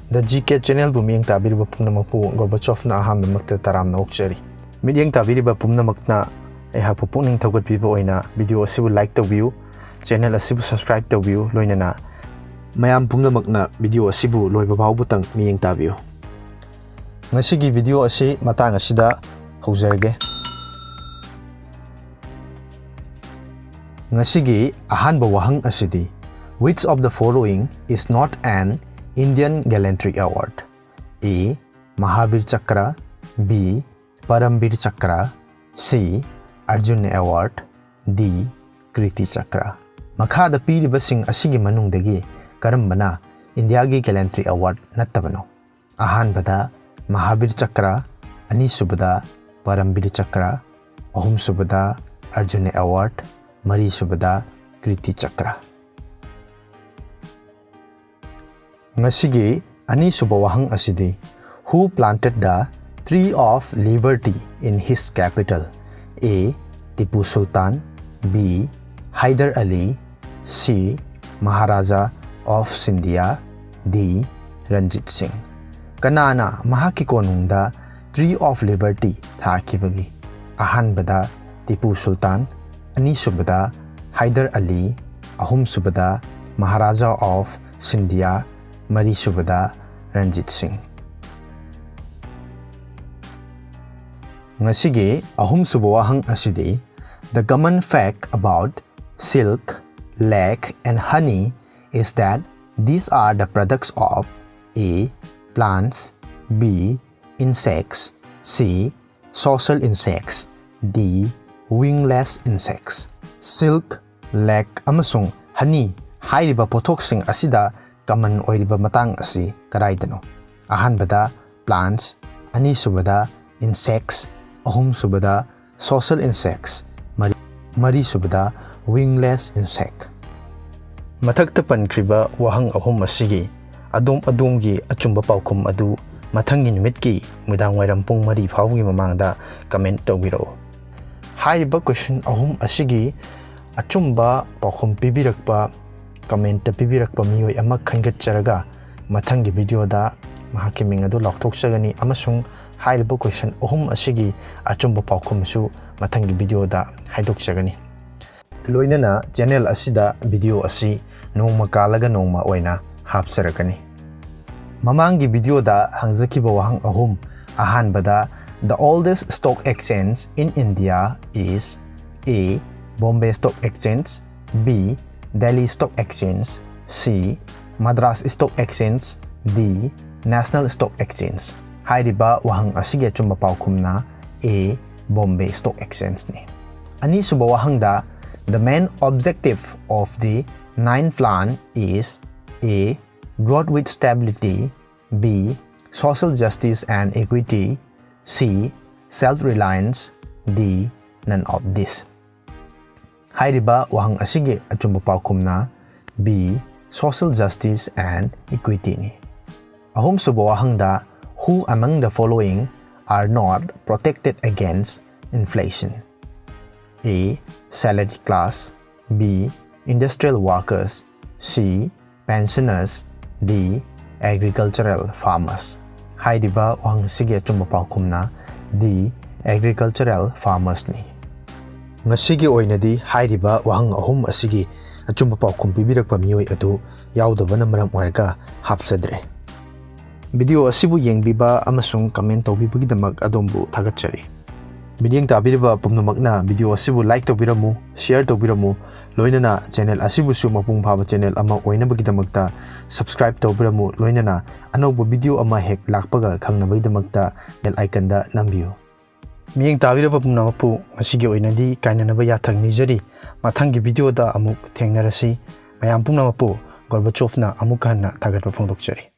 The GK channel bu miyeng tabiriba pumnamakpu Gorbachov na aham namakta taram na okchari. Miyeng tabiriba pumnamakna aihapu puning thawgatpiba oina video asibu like tawbiu, channel asibu subscribe tawbiu loinana mayam pumnamakna video asibu loiba bawbutang miyeng tabiu. Ngasigi video asi matang asida haujarage. Ngasigi ahanba wahang asidi. Which of the following is not an Indian Gallantry Award? A. Mahavir Chakra, B. Parambir Chakra, C. Arjuna Award, D. Kriti Chakra. Makhada piribasing asigi manungdagi karambana India gi Gallantry Award nattabano. Ahanbada Mahavir Chakra, anisubada Parambir Chakra, ahum subada Arjuna Award, mari subada Kriti Chakra. Ngasigi ani subawahang asidi. Who planted the tree of liberty in his capital? A. Tipu Sultan, B. Hyder Ali, C. Maharaja of Sindhia, D. Ranjit Singh. Kanana mahaki konungda tree of liberty thakibagi. Ahanbada Tipu Sultan, ani subada Hyder Ali, ahum subada Maharaja of Sindhia, mari subada Ranjit Singh. Ngasigi ahum subawahang asidi. The common fact about silk, lac and honey is that these are the products of A. Plants, B. Insects, C. Social insects, D. Wingless insects. Silk, lac amasung honey hairiba pothoksing asida common oiriba matang asi karaidano. Ahanbada plants, ani subada insects, ahum subada social insects, mari subada wingless insect. Mathakta pankriba wahang ahum asigi adonggi achumba paokhum adu mathangi numitki mudang wairam mari phawgi mamangda comment tawbiro. Hairiba question ahum asigi achumba paokhum pibirakpa comment pibirakpa miyoi ama khangatcharaga mathangi video da mahaki ming adu laukthokchagani amasung hairiba question ahum asigi achumba paokhum su mathangi video da haidokchagani. Loinana channel asida video asi nongma kalaga nongma oina hapsarakani. Mamangi video da hangzakiba wahang ahum ahanbada the oldest stock exchange in India is A. Bombay Stock Exchange, B. Delhi Stock Exchange, C. Madras Stock Exchange, D. National Stock Exchange. Hairiba wahang asigi achumba paokhum na A. Bombay Stock Exchange ni. Ani suba wahang da the main objective of the 9th plan is A. Growth with stability, B. Social justice and equity, C. Self-reliance, D. None of this. Hairiba wahang asigi achumba paokhum na B. Social justice and equity ni. Ahum suba wahang da who among the following are not protected against inflation? A. Salaried class, B. Industrial workers, C. Pensioners, D. Agricultural farmers. Hairiba wahang asigi achumba paokhum na D. Agricultural farmers ni. Ngasigi oinadi hairiba wahang ahum asigi achumba paokhum pibirakpa miyoi adu yaudabana maram oiraga hapsadre. Video asibu yengbiba amasung comment tawbibagidamak adombu thagatchari. Miyeng tabiriba pumnamakna video asibu like taobirammu, share taobirammu, loinana channel asibu su mapung phaba channel ama oinabagidamakta subscribe taobirammu, loinana anauba video ama hek lakpaga khangnabagidamakta bell icon da nambiu. Miyeng tabiriba pumnamakpu ngasigi oinadi kainanaba yathang nijari mathangi video da amuk thengnarasi mayam pumnamakpu Gorbachov na amuk hanna thagatpa phongdokchari.